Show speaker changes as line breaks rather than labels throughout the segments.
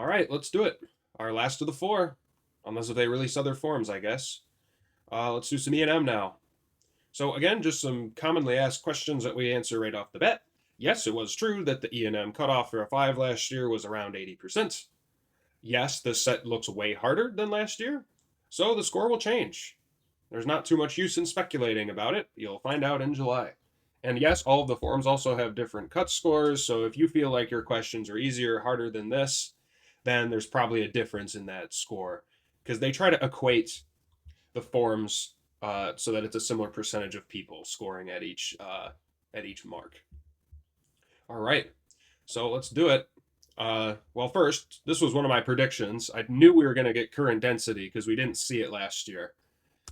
right, let's do it. Our last of the four, unless if they release other forms, I guess. Let's do some E&M now. So again, just some commonly asked questions that we answer right off the bat. Yes, it was true that the E&M cutoff for a 5 last year was around 80%. Yes, this set looks way harder than last year, so the score will change. There's not too much use in speculating about it. You'll find out in July. And yes, all of the forms also have different cut scores, so if you feel like your questions are easier or harder than this, then there's probably a difference in that score. Because they try to equate the forms so that it's a similar percentage of people scoring at each mark. All right, so let's do it. Well, first, this was one of my predictions. I knew we were going to get current density because we didn't see it last year.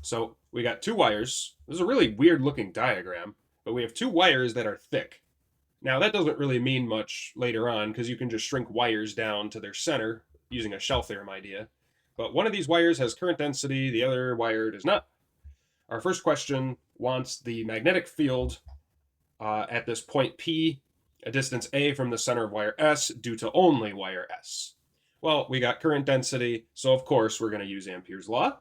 So we got two wires. This is a really weird looking diagram, but we have two wires that are thick. Now, that doesn't really mean much later on because you can just shrink wires down to their center using a shell theorem idea. But one of these wires has current density, the other wire does not. Our first question wants the magnetic field at this point P, a distance A from the center of wire S due to only wire S. Well, we got current density, so of course we're going to use Ampere's law,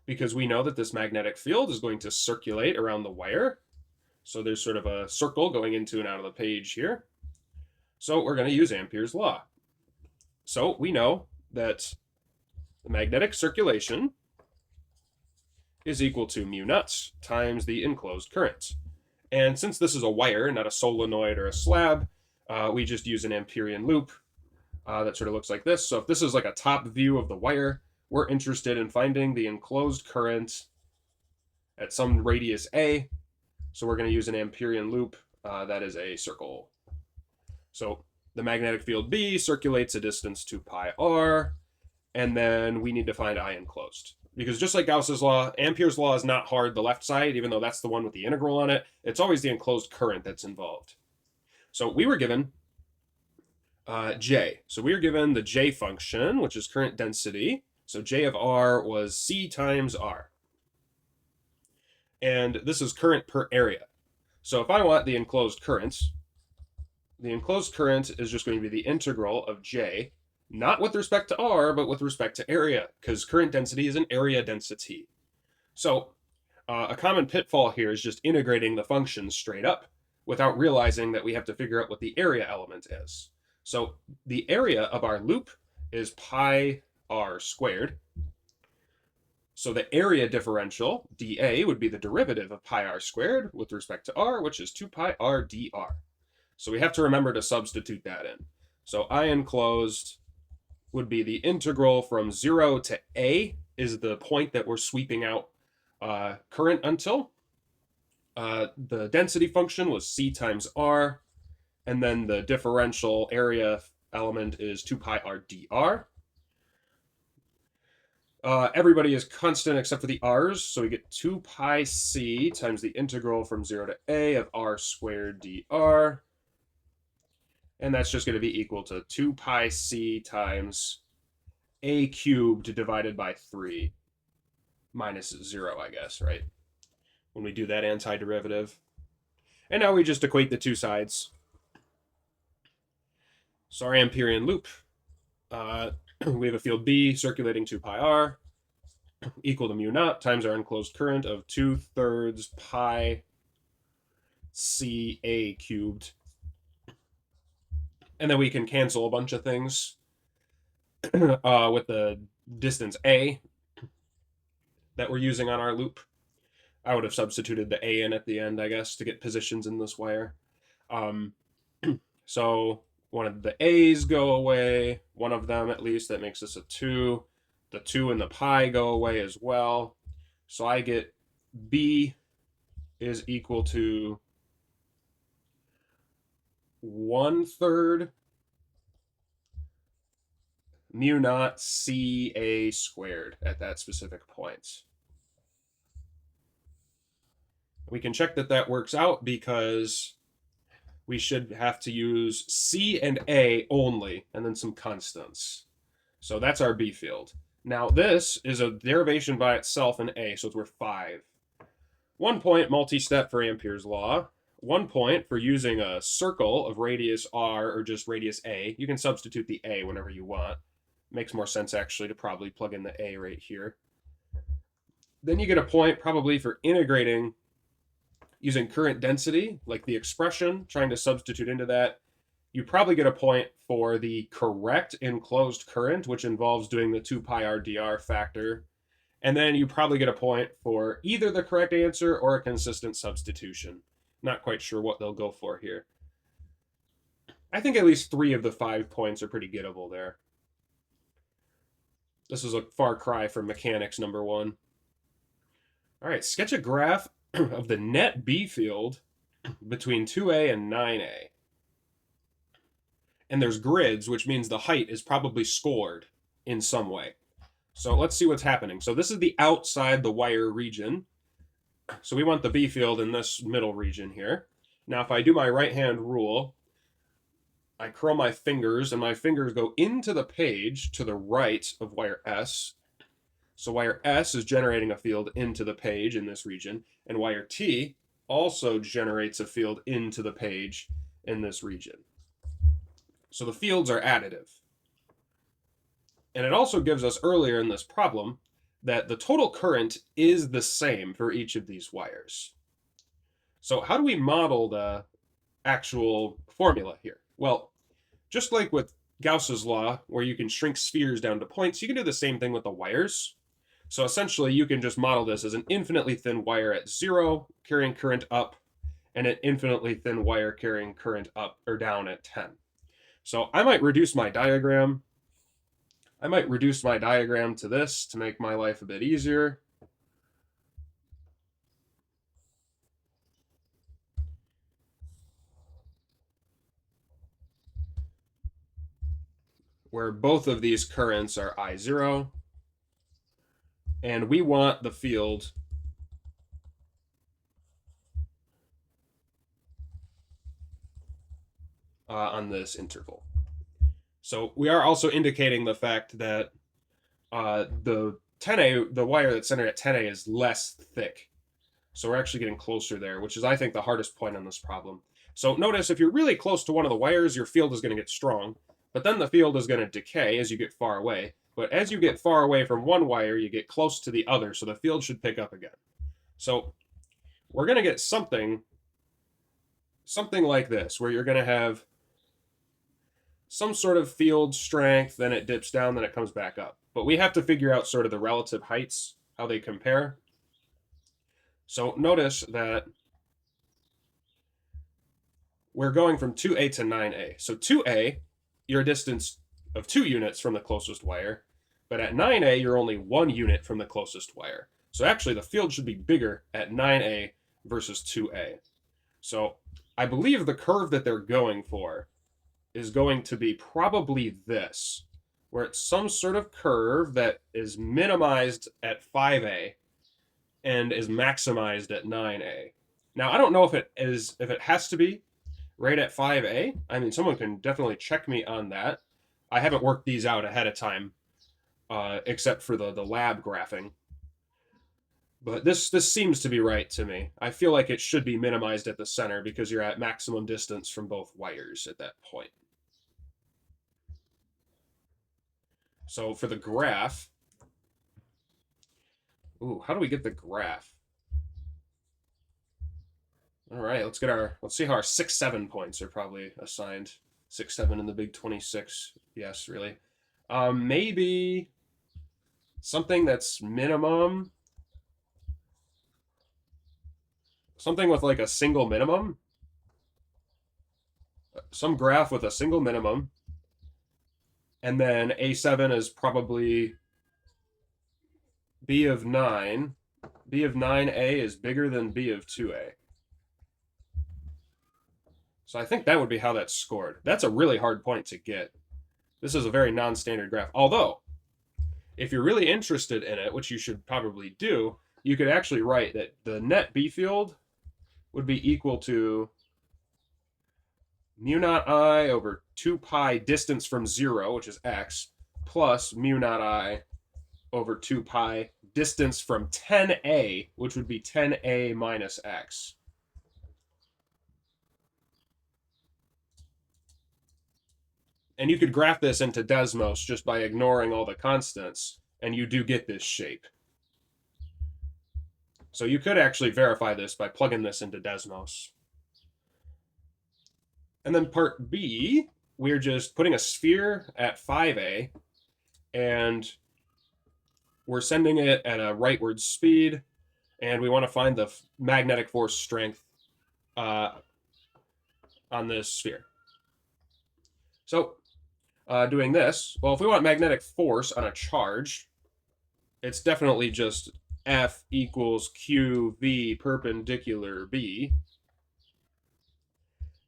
because we know that this magnetic field is going to circulate around the wire. So there's sort of a circle going into and out of the page here. So we're going to use Ampere's law. So we know that the magnetic circulation is equal to mu naught times the enclosed current. And since this is a wire, not a solenoid or a slab, we just use an Amperian loop that sort of looks like this. So if this is like a top view of the wire, we're interested in finding the enclosed current at some radius A. So we're going to use an Amperian loop that is a circle. So the magnetic field B circulates a distance 2 pi r, and then we need to find I enclosed. Because just like Gauss's law, Ampere's law is not hard the left side, even though that's the one with the integral on it. It's always the enclosed current that's involved. So we were given J. So we were given the J function, which is current density. So J of R was C times R. And this is current per area. So if I want the enclosed current is just going to be the integral of J, not with respect to R, but with respect to area, because current density is an area density. So a common pitfall here is just integrating the function straight up without realizing that we have to figure out what the area element is. So the area of our loop is pi r squared. So the area differential, dA, would be the derivative of pi r squared with respect to r, which is 2 pi r dr. So we have to remember to substitute that in. So I enclosed would be the integral from 0 to A is the point that we're sweeping out current until. The density function was C times R, and then the differential area element is 2 pi r dr. Everybody is constant except for the r's, so we get 2 pi c times the integral from 0 to a of r squared dr. And that's just going to be equal to 2 pi c times a cubed divided by 3 minus 0, I guess, right? When we do that antiderivative. And now we just equate the two sides. So our Amperian loop, we have a field B circulating 2 pi r equal to mu naught times our enclosed current of 2/3 pi c a cubed. And then we can cancel a bunch of things with the distance A that we're using on our loop. I would have substituted the A in at the end, I guess, to get positions in this wire. So one of the A's go away, one of them at least, that makes this a 2. The 2 and the pi go away as well. So I get B is equal to 1/3 mu naught CA squared at that specific point. We can check that that works out because we should have to use C and A only, and then some constants. So that's our B field. Now this is a derivation by itself in A, so it's worth 5. 1 point multi-step for Ampere's law. 1 point for using a circle of radius r or just radius a. You can substitute the a whenever you want. Makes more sense actually to probably plug in the a right here. Then you get a point probably for integrating using current density, like the expression, trying to substitute into that. You probably get a point for the correct enclosed current, which involves doing the 2 pi r dr factor. And then you probably get a point for either the correct answer or a consistent substitution. Not quite sure what they'll go for here. I think at least 3 of the 5 points are pretty gettable there. This is a far cry from mechanics number 1. All right, sketch a graph of the net B field between 2A and 9A. And there's grids, which means the height is probably scored in some way. So let's see what's happening. So this is the outside the wire region. So we want the B field in this middle region here. Now if I do my right-hand rule, I curl my fingers, and my fingers go into the page to the right of wire S. So wire S is generating a field into the page in this region, and wire T also generates a field into the page in this region. So the fields are additive. And it also gives us earlier in this problem that the total current is the same for each of these wires. So how do we model the actual formula here? Well, just like with Gauss's law, where you can shrink spheres down to points, you can do the same thing with the wires. So essentially, you can just model this as an infinitely thin wire at 0 carrying current up, and an infinitely thin wire carrying current up or down at 10. So I might reduce my diagram. I might reduce my diagram to this to make my life a bit easier. Where both of these currents are I0. And we want the field on this interval. So we are also indicating the fact that the 10A, the wire that's centered at 10A is less thick. So we're actually getting closer there, which is, I think, the hardest point on this problem. So notice if you're really close to one of the wires, your field is going to get strong, but then the field is going to decay as you get far away. But as you get far away from one wire, you get close to the other, so the field should pick up again. So we're going to get something like this, where you're going to have some sort of field strength, then it dips down, then it comes back up. But we have to figure out sort of the relative heights, how they compare. So notice that we're going from 2A to 9A. So 2A, you're a distance of 2 units from the closest wire, but at 9A, you're only 1 unit from the closest wire. So actually, the field should be bigger at 9A versus 2A. So I believe the curve that they're going for is going to be probably this, where it's some sort of curve that is minimized at 5A and is maximized at 9A. Now, I don't know if it has to be right at 5A. I mean, someone can definitely check me on that. I haven't worked these out ahead of time, except for the lab graphing. But this seems to be right to me. I feel like it should be minimized at the center because you're at maximum distance from both wires at that point. So for the graph, how do we get the graph? All right, let's see how our 6, 7 points are probably assigned. 6, 7 in the big 26. Yes, really. Maybe something that's minimum. Something with like a single minimum. Some graph with a single minimum. And then A7 is probably B of 9. B of 9A is bigger than B of 2A. So I think that would be how that's scored. That's a really hard point to get. This is a very non-standard graph. Although, if you're really interested in it, which you should probably do, you could actually write that the net B field would be equal to mu naught I over 2 pi distance from 0, which is x, plus mu naught I over 2 pi distance from 10a, which would be 10a minus x. And you could graph this into Desmos just by ignoring all the constants, and you do get this shape. So you could actually verify this by plugging this into Desmos. And then part B, we're just putting a sphere at 5a, and we're sending it at a rightward speed, and we want to find the magnetic force strength on this sphere. So doing this, well, if we want magnetic force on a charge, it's definitely just F equals QV perpendicular B.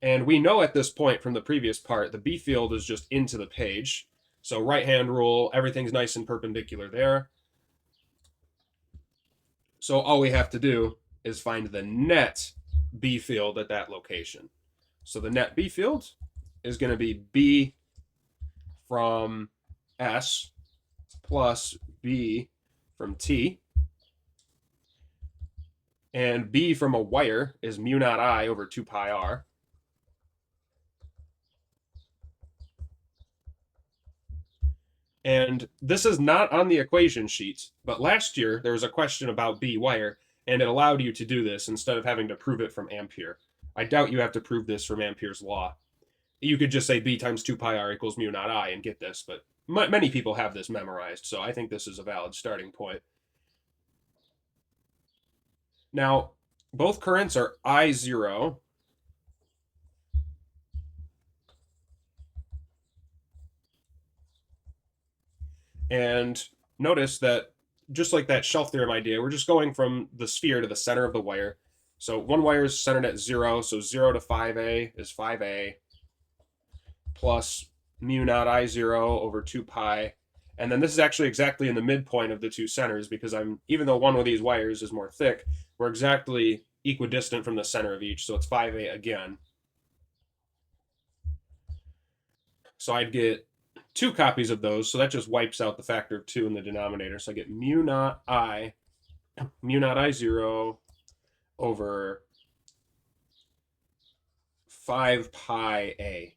And we know at this point from the previous part, the B field is just into the page. So right-hand rule, everything's nice and perpendicular there. So all we have to do is find the net B field at that location. So the net B field is going to be B from S plus B from T. And B from a wire is mu naught I over 2 pi r. And this is not on the equation sheet, but last year there was a question about B wire, and it allowed you to do this instead of having to prove it from Ampere. I doubt you have to prove this from Ampere's law. You could just say B times 2 pi r equals mu naught I and get this, but many people have this memorized, so I think this is a valid starting point. Now, both currents are I0. And notice that just like that shelf theorem idea, we're just going from the sphere to the center of the wire. So one wire is centered at 0, so 0 to 5a is 5a plus mu naught I0 over 2 pi. And then this is actually exactly in the midpoint of the two centers because even though one of these wires is more thick, we're exactly equidistant from the center of each, so it's 5a again. So I'd get 2 copies of those, so that just wipes out the factor of 2 in the denominator. So I get mu naught I0 over 5 pi a.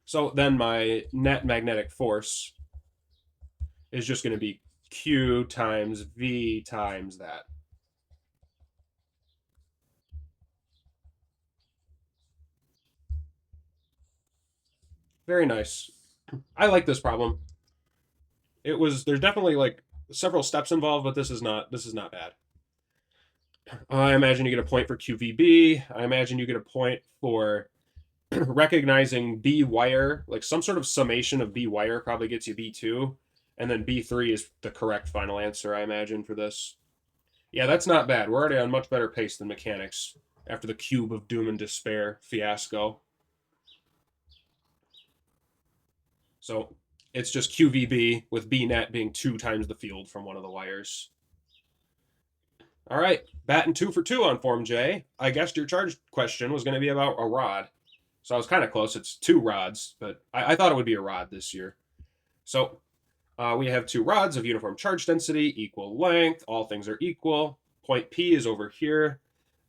So then my net magnetic force is just going to be Q times V times that. Very nice. I like this problem. There's definitely like several steps involved, but this is not bad. I imagine you get a point for QVB. I imagine you get a point for recognizing B wire, like some sort of summation of B wire probably gets you B2, and then B3 is the correct final answer, I imagine, for this. Yeah, that's not bad. We're already on much better pace than mechanics after the cube of doom and despair fiasco. So it's just QVB with B net being 2 times the field from one of the wires. All right, batting 2 for 2 on Form J. I guessed your charge question was going to be about a rod. So I was kind of close. It's 2 rods, but I thought it would be a rod this year. So we have 2 rods of uniform charge density, equal length. All things are equal. Point P is over here,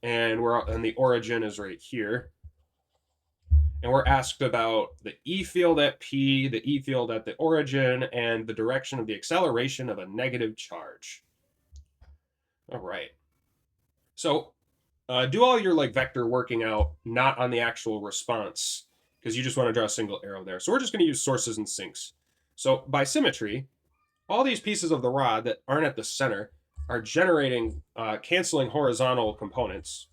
and the origin is right here. And we're asked about the E field at P, the E field at the origin, and the direction of the acceleration of a negative charge. All right. So do all your vector working out not on the actual response because you just want to draw a single arrow there. So we're just going to use sources and sinks. So by symmetry, all these pieces of the rod that aren't at the center are generating canceling horizontal components.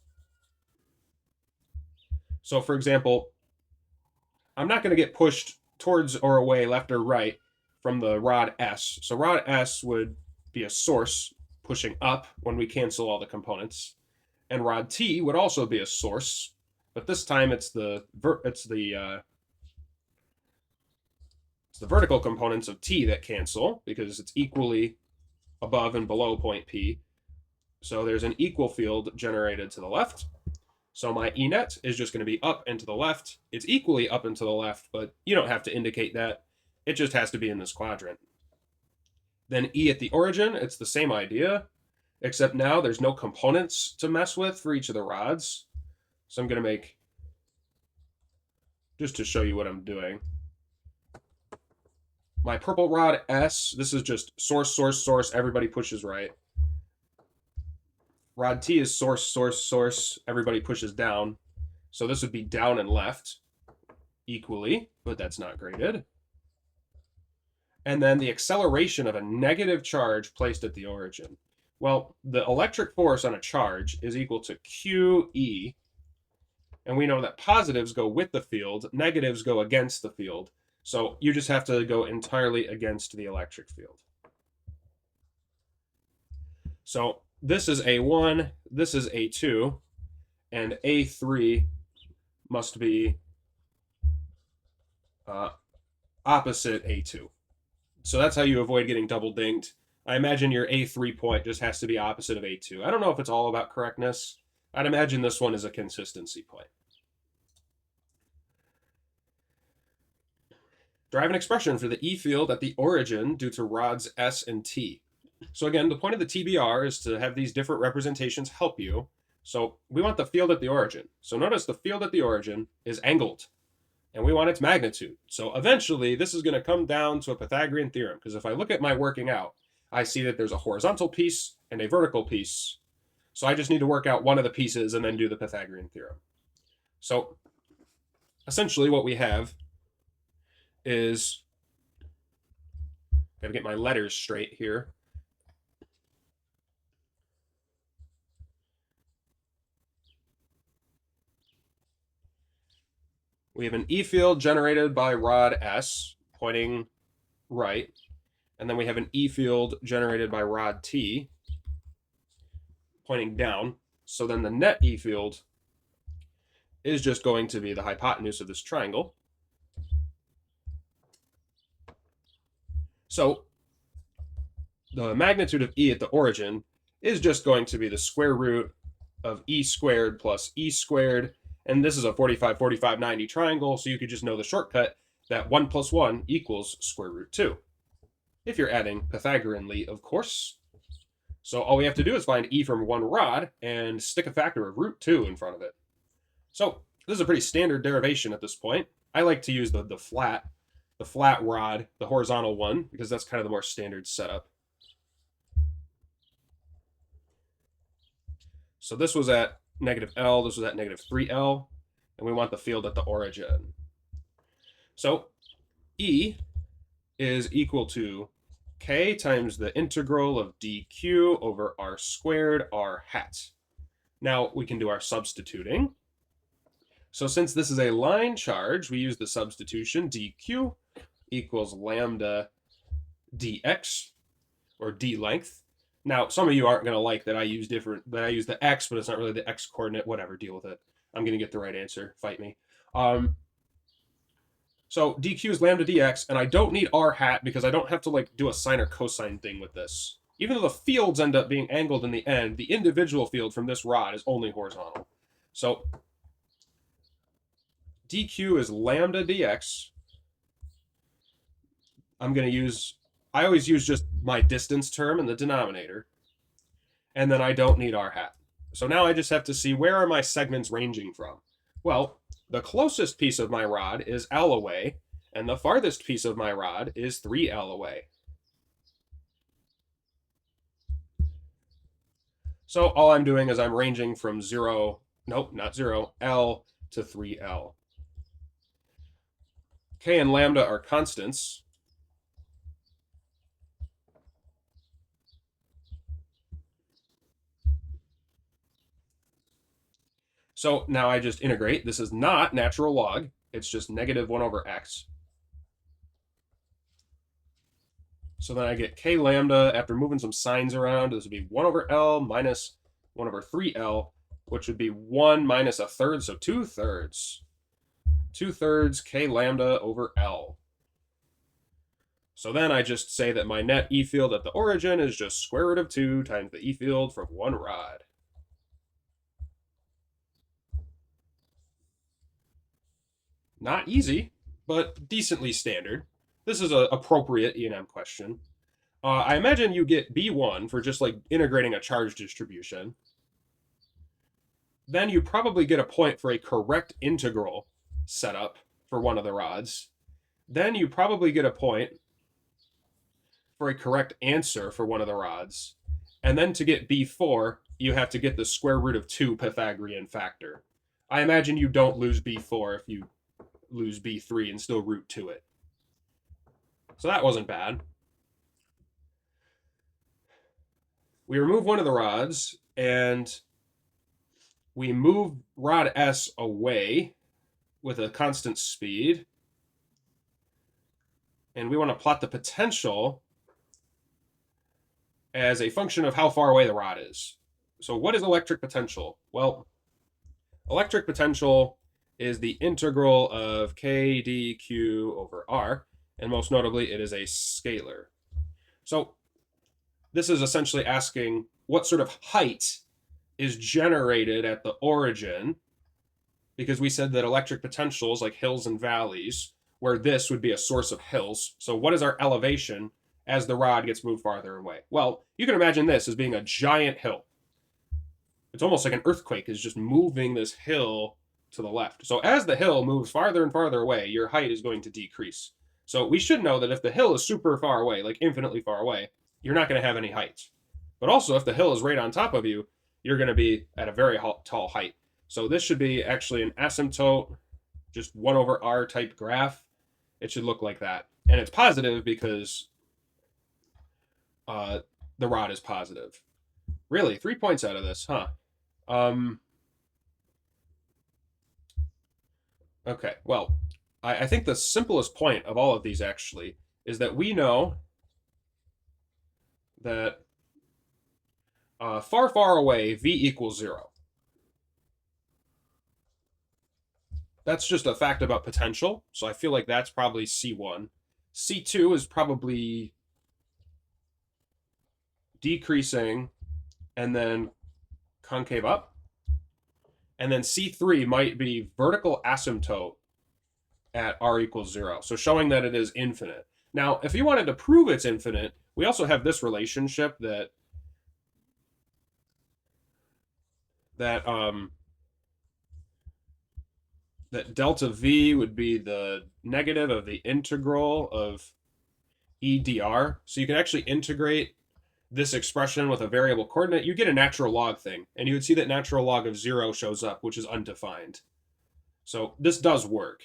So for example, I'm not going to get pushed towards or away, left or right, from the rod S. So rod S would be a source pushing up when we cancel all the components. And rod T would also be a source, but this time it's the vertical components of T that cancel because it's equally above and below point P. So there's an equal field generated to the left. So my E net is just going to be up and to the left. It's equally up and to the left, but you don't have to indicate that. It just has to be in this quadrant. Then E at the origin, it's the same idea, except now there's no components to mess with for each of the rods. So I'm going to make, just to show you what I'm doing, my purple rod S, this is just source, source, source, everybody pushes right. Rod T is source, source, source, everybody pushes down. So this would be down and left equally, but that's not graded. And then the acceleration of a negative charge placed at the origin. Well, the electric force on a charge is equal to QE, and we know that positives go with the field, negatives go against the field. So you just have to go entirely against the electric field. So this is A1, this is A2, and A3 must be opposite A2. So that's how you avoid getting double dinged. I imagine your A3 point just has to be opposite of A2. I don't know if it's all about correctness. I'd imagine this one is a consistency point. Derive an expression for the E field at the origin due to rods S and T. So again, the point of the TBR is to have these different representations help you. So we want the field at the origin. So notice the field at the origin is angled, and we want its magnitude. So eventually, this is going to come down to a Pythagorean theorem, because if I look at my working out, I see that there's a horizontal piece and a vertical piece. So I just need to work out one of the pieces and then do the Pythagorean theorem. So essentially what we have is, got to get my letters straight here. We have an E field generated by rod S pointing right, and then we have an E field generated by rod T pointing down. So then the net E field is just going to be the hypotenuse of this triangle. So the magnitude of E at the origin is just going to be the square root of E squared plus E squared. And this is a 45, 45, 90 triangle, so you could just know the shortcut that 1 plus 1 equals square root 2. If you're adding Pythagoreanly, of course. So all we have to do is find E from one rod and stick a factor of root 2 in front of it. So this is a pretty standard derivation at this point. I like to use the flat rod, the horizontal one, because that's kind of the more standard setup. So this was at negative L, this was at negative 3L, and we want the field at the origin. So E is equal to K times the integral of dq over r squared r hat. Now we can do our substituting. So since this is a line charge, we use the substitution dq equals lambda dx, or d length. Now, some of you aren't going to like that I use the x, but it's not really the x coordinate. Whatever, deal with it. I'm going to get the right answer. Fight me. So dq is lambda dx, and I don't need r hat because I don't have to like do a sine or cosine thing with this. Even though the fields end up being angled in the end, the individual field from this rod is only horizontal. So dq is lambda dx. I always use just my distance term in the denominator, and then I don't need r hat. So now I just have to see, where are my segments ranging from? Well, the closest piece of my rod is L away, and the farthest piece of my rod is 3L away. So all I'm doing is I'm ranging from L to 3L. K and lambda are constants. So now I just integrate. This is not natural log. It's just negative 1 over x. So then I get k lambda, after moving some signs around, this would be 1 over L minus 1 over 3L, which would be 1 minus a third, so 2/3. 2/3 k lambda over L. So then I just say that my net E field at the origin is just square root of 2 times the E field from one rod. Not easy, but decently standard. This is an appropriate E&M question. I imagine you get B1 for just like integrating a charge distribution. Then you probably get a point for a correct integral setup for one of the rods. Then you probably get a point for a correct answer for one of the rods. And then to get B4, you have to get the square root of 2 Pythagorean factor. I imagine you don't lose B4 if you lose B3 and still root 2 it. So that wasn't bad. We remove one of the rods, and we move rod S away with a constant speed. And we want to plot the potential as a function of how far away the rod is. So what is electric potential? Well, electric potential is the integral of k dq over r, and most notably, it is a scalar. So this is essentially asking what sort of height is generated at the origin, because we said that electric potentials, like hills and valleys, where this would be a source of hills. So what is our elevation as the rod gets moved farther away? Well, you can imagine this as being a giant hill. It's almost like an earthquake is just moving this hill to the left. So as the hill moves farther and farther away, your height is going to decrease. So we should know that if the hill is super far away, like infinitely far away, you're not going to have any height. But also, if the hill is right on top of you, you're going to be at a very tall height. So this should be actually an asymptote, just 1 over r type graph. It should look like that. And it's positive because the rod is positive. Really, 3 points out of this, huh? Okay, well, I think the simplest point of all of these actually is that we know that far, far away, v equals 0. That's just a fact about potential, so I feel like that's probably C1. C2 is probably decreasing and then concave up. And then C3 might be vertical asymptote at r equals 0, so showing that it is infinite. Now, if you wanted to prove it's infinite, we also have this relationship that delta v would be the negative of the integral of e dr. So you can actually integrate this expression with a variable coordinate. You get a natural log thing, and you would see that natural log of 0 shows up, which is undefined. So this does work.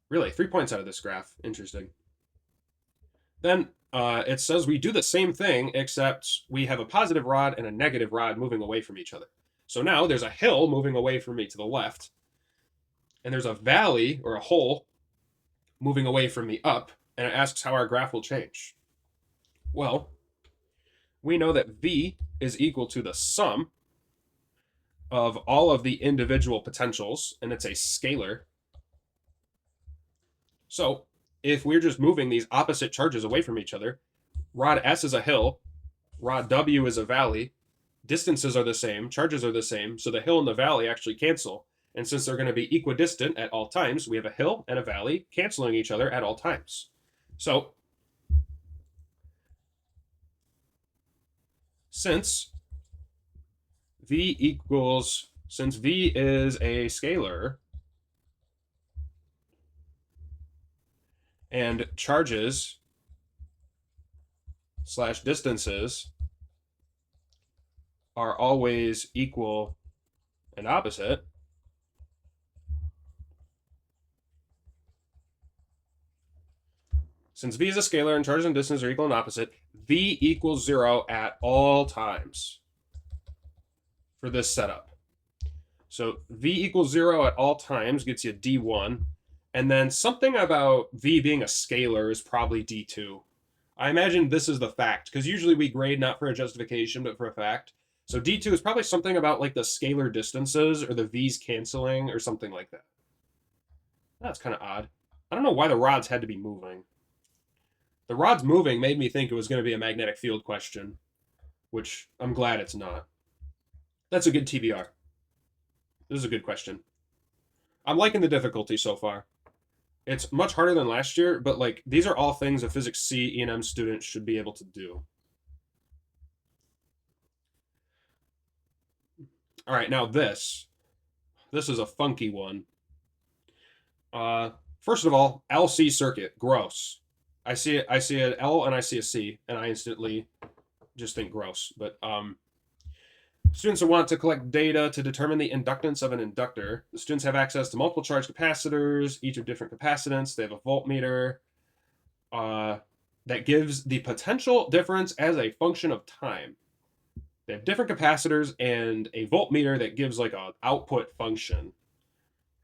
Really, 3 points out of this graph. Interesting. Then it says we do the same thing, except we have a positive rod and a negative rod moving away from each other. So now there's a hill moving away from me to the left, and there's a valley or a hole moving away from me up, and it asks how our graph will change. Well, we know that v is equal to the sum of all of the individual potentials, and it's a scalar. So if we're just moving these opposite charges away from each other, rod S is a hill, rod W is a valley, distances are the same, charges are the same, so the hill and the valley actually cancel. And since they're going to be equidistant at all times, we have a hill and a valley canceling each other at all times. So since v is a scalar and charges / distances are always equal and opposite, since v is a scalar and charges and distances are equal and opposite, v equals 0 at all times for this setup. So v equals 0 at all times gets you d1, and then something about v being a scalar is probably d2. I imagine this is the fact, because usually we grade not for a justification, but for a fact. So d2 is probably something about like the scalar distances or the v's canceling or something like that. That's kind of odd. I don't know why the rods had to be moving. The rods moving made me think it was going to be a magnetic field question, which I'm glad it's not. That's a good TBR. This is a good question. I'm liking the difficulty so far. It's much harder than last year, but like these are all things a Physics C E&M student should be able to do. All right, now this is a funky one. First of all, LC circuit, gross. I see an L and I see a C, and I instantly just think gross. But students will want to collect data to determine the inductance of an inductor. The students have access to multiple charge capacitors, each of different capacitance. They have a voltmeter that gives the potential difference as a function of time. They have different capacitors and a voltmeter that gives like an output function.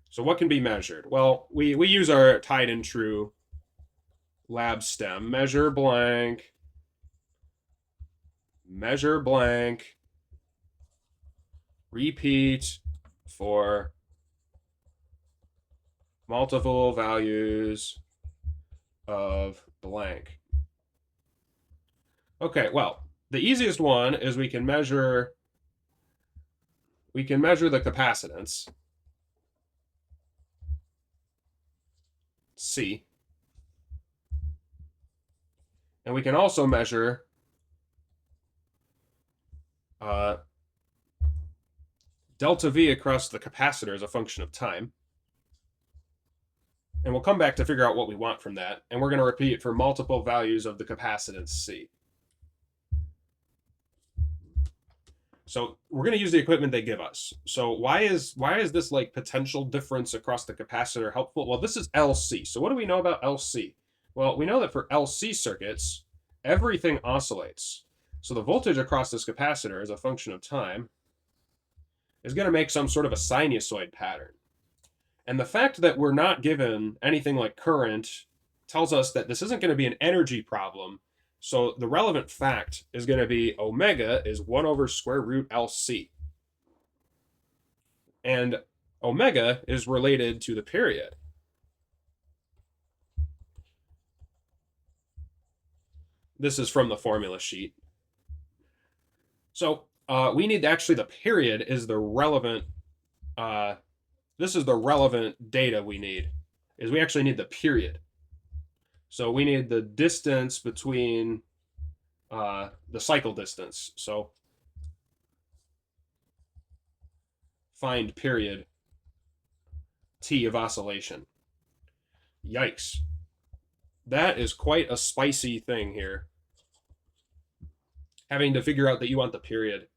So what can be measured? Well, we use our tried and true lab stem. Measure blank, repeat for multiple values of blank. Okay, well, the easiest one is we can measure the capacitance, C. And we can also measure delta V across the capacitor as a function of time. And we'll come back to figure out what we want from that. And we're going to repeat for multiple values of the capacitance C. So we're going to use the equipment they give us. So why is this like potential difference across the capacitor helpful? Well, this is LC. So what do we know about LC? Well, we know that for LC circuits, everything oscillates. So the voltage across this capacitor as a function of time is going to make some sort of a sinusoid pattern. And the fact that we're not given anything like current tells us that this isn't going to be an energy problem. So the relevant fact is going to be omega is 1 over square root LC. And omega is related to the period. This is from the formula sheet. So we need actually the period is the relevant, this is the relevant data we need, is we actually need the period. So we need the distance between the cycle distance. So find period T of oscillation. Yikes. That is quite a spicy thing here. Having to figure out that you want the period.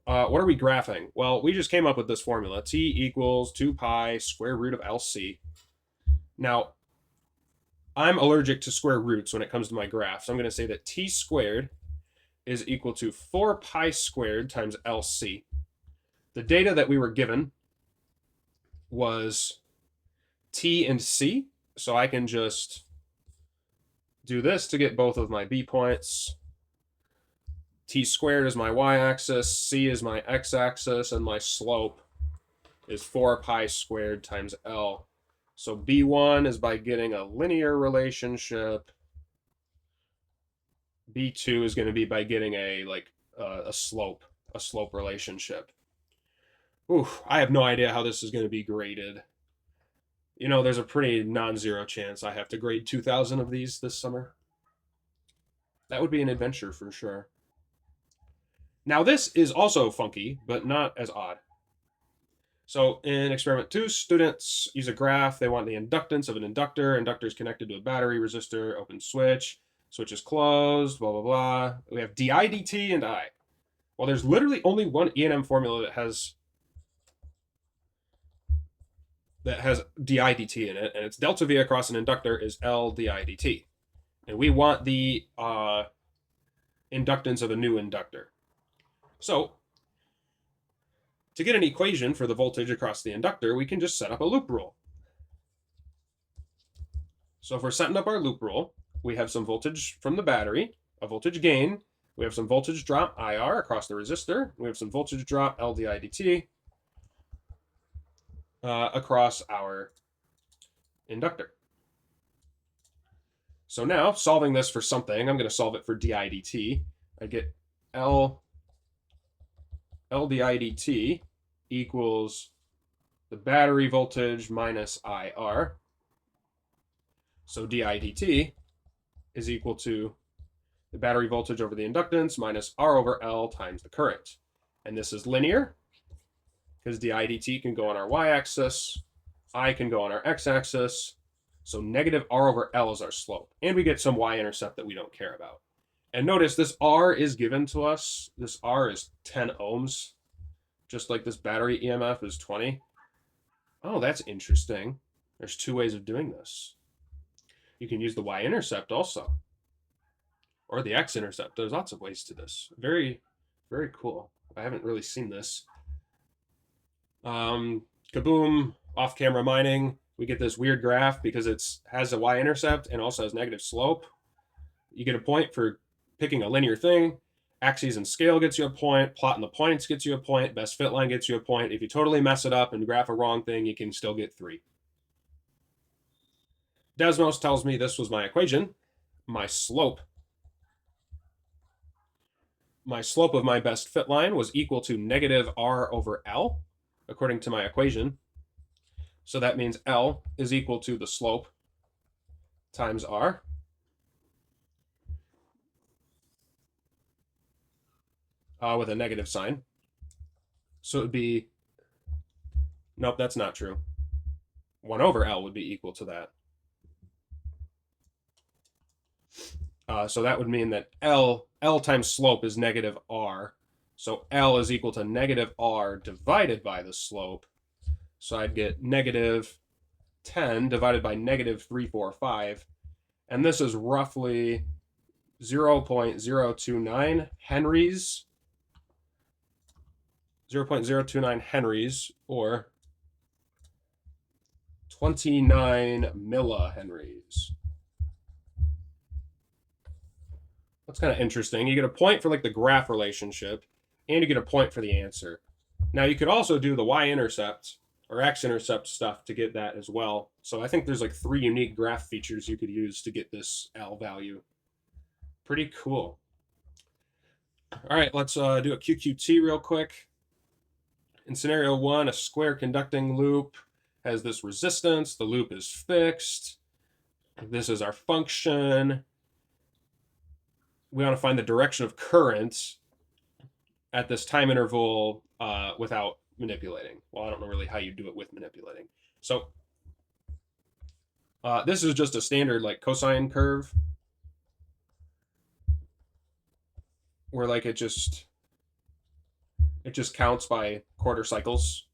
What are we graphing? Well, we just came up with this formula. T equals 2 pi square root of LC. Now, I'm allergic to square roots when it comes to my graph. So I'm going to say that T squared is equal to 4 pi squared times LC. The data that we were given was T and C. So I can just do this to get both of my B points. T squared is my y-axis, C is my x-axis, and my slope is 4 pi squared times L. So B1 is by getting a linear relationship. B2 is going to be by getting a slope relationship. Ooh, I have no idea how this is going to be graded. You know, there's a pretty non-zero chance I have to grade 2,000 of these this summer. That would be an adventure for sure. Now this is also funky, but not as odd. So in experiment 2, students use a graph. They want the inductance of an inductor. Inductor is connected to a battery resistor, open switch. Switch is closed, blah, blah, blah. We have di dt and I. Well, there's literally only one E&M formula that has di dt in it, and it's delta V across an inductor is L di dt. And we want the inductance of a new inductor. So to get an equation for the voltage across the inductor, we can just set up a loop rule. So if we're setting up our loop rule, we have some voltage from the battery, a voltage gain, we have some voltage drop IR across the resistor, we have some voltage drop L di dt across our inductor. So now, solving this for something, I'm going to solve it for di dt. I get L di dt equals the battery voltage minus IR. So di dt is equal to the battery voltage over the inductance minus R over L times the current. And this is linear because di dt can go on our y-axis, I can go on our x-axis. So negative r over L is our slope. And we get some y-intercept that we don't care about. And notice this R is given to us. This R is 10 ohms, just like this battery EMF is 20. Oh, that's interesting. There's two ways of doing this. You can use the y-intercept also, or the x-intercept. There's lots of ways to this. Very, very cool. I haven't really seen this. Kaboom, off-camera mining. We get this weird graph because it has a y-intercept and also has negative slope. You get a point for picking a linear thing. Axes and scale gets you a point. Plotting the points gets you a point. Best fit line gets you a point. If you totally mess it up and graph a wrong thing, you can still get 3. Desmos tells me this was my equation. My slope of my best fit line was equal to negative r over L, according to my equation. So that means L is equal to the slope times r. With a negative sign. So it would be, nope, that's not true. 1 over L would be equal to that. So that would mean that L times slope is negative r. So L is equal to negative r divided by the slope. So I'd get negative 10 divided by negative 345. And this is roughly 0.029 henries. 0.029 henries, or 29 millihenries. That's kind of interesting. You get a point for like the graph relationship, and you get a point for the answer. Now you could also do the y-intercept or x-intercept stuff to get that as well. So I think there's like 3 unique graph features you could use to get this L value. Pretty cool. All right, let's do a QQT real quick. In scenario 1, a square conducting loop has this resistance. The loop is fixed. This is our function. We want to find the direction of current at this time interval without manipulating. Well, I don't know really how you do it with manipulating. So this is just a standard like cosine curve where like it just counts by quarter cycles.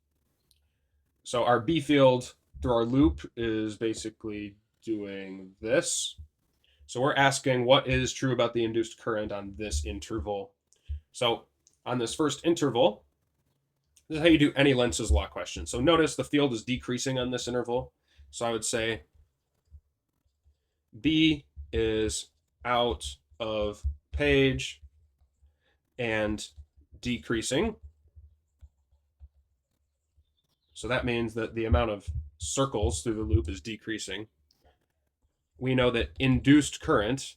So our B field through our loop is basically doing this. So we're asking what is true about the induced current on this interval. So on this first interval, this is how you do any Lenz's law question. So notice the field is decreasing on this interval. So I would say B is out of page and decreasing. So that means that the amount of circles through the loop is decreasing. We know that induced current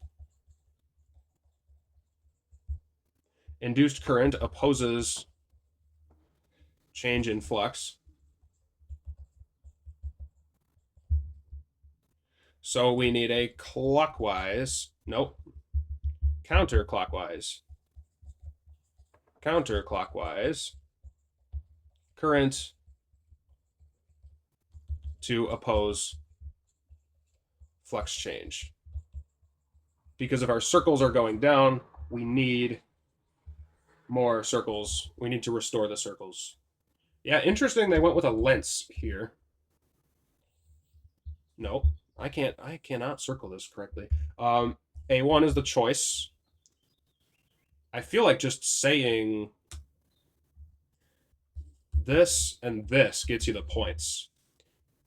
opposes change in flux. So we need a counterclockwise current to oppose flux change. Because if our circles are going down, we need more circles. We need to restore the circles. Yeah, interesting. They went with a Lentz here. No, I cannot circle this correctly. A1 is the choice. I feel like just saying this and this gets you the points.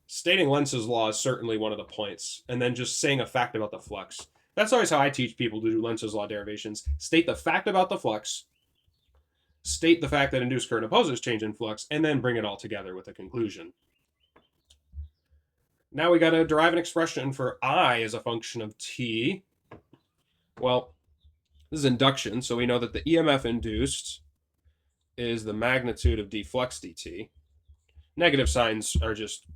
Stating Lenz's law is certainly one of the points, and then just saying a fact about the flux. That's always how I teach people to do Lenz's law derivations. State the fact about the flux, state the fact that induced current opposes change in flux, and then bring it all together with a conclusion. Now we got to derive an expression for I as a function of t. Well, this is induction, so we know that the EMF induced is the magnitude of d flux dt. Negative signs are just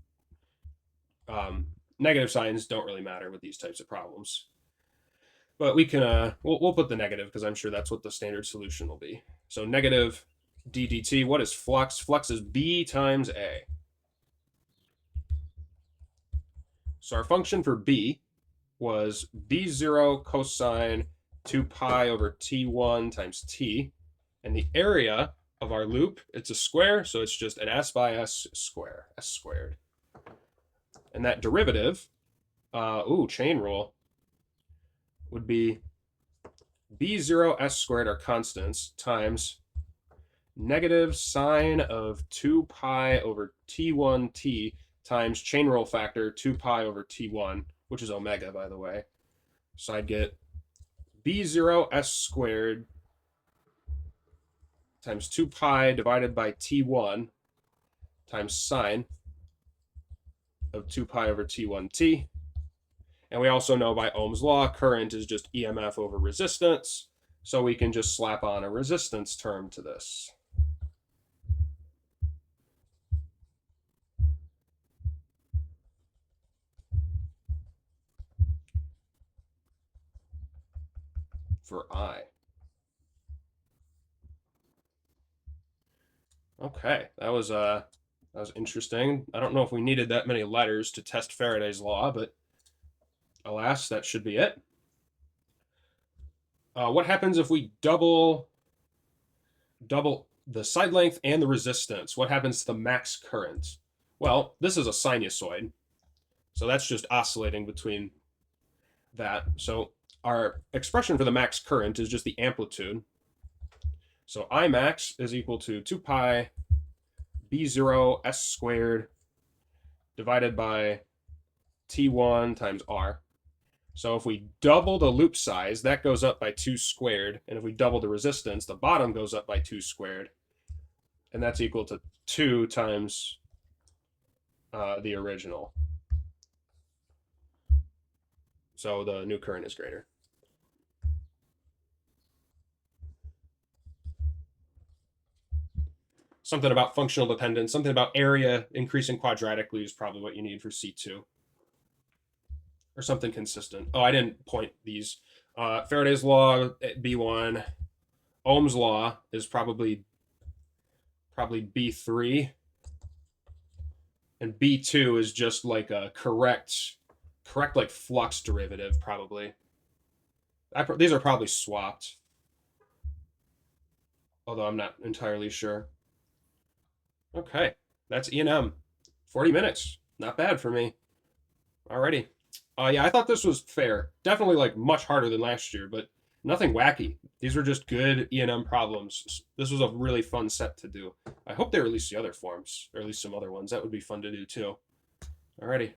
negative signs don't really matter with these types of problems. But we can we'll put the negative because I'm sure that's what the standard solution will be. So negative d dt. What is flux? Flux is B times A. So our function for b was b0 cosine 2 pi over t1 times t. And the area of our loop, it's a square, so it's just an s by s square, s squared. And that derivative, chain rule, would be b0 s squared are constants times negative sine of 2 pi over t1 t times chain rule factor 2 pi over t1, which is omega, by the way. So I'd get b0 s squared times 2 pi divided by t1 times sine of 2 pi over t1t. And we also know by Ohm's law, current is just EMF over resistance. So we can just slap on a resistance term to this. For I. Okay, that was interesting. I don't know if we needed that many letters to test Faraday's law, but alas, that should be it. What happens if we double the side length and the resistance? What happens to the max current? Well, this is a sinusoid, so that's just oscillating between that. So our expression for the max current is just the amplitude. So I max is equal to 2 pi b0 s squared divided by t1 times r. So if we double the loop size, that goes up by 2 squared. And if we double the resistance, the bottom goes up by 2 squared. And that's equal to 2 times the original. So the new current is greater. Something about functional dependence, something about area increasing quadratically is probably what you need for C2. Or something consistent. Oh, I didn't point these. Faraday's law at B1. Ohm's law is probably B3. And B2 is just like a correct like flux derivative, probably. These are probably swapped. Although I'm not entirely sure. Okay, that's E&M. 40 minutes. Not bad for me. Alrighty. Yeah, I thought this was fair. Definitely like much harder than last year, but nothing wacky. These were just good E&M problems. This was a really fun set to do. I hope they release the other forms, or at least some other ones. That would be fun to do too. Alrighty.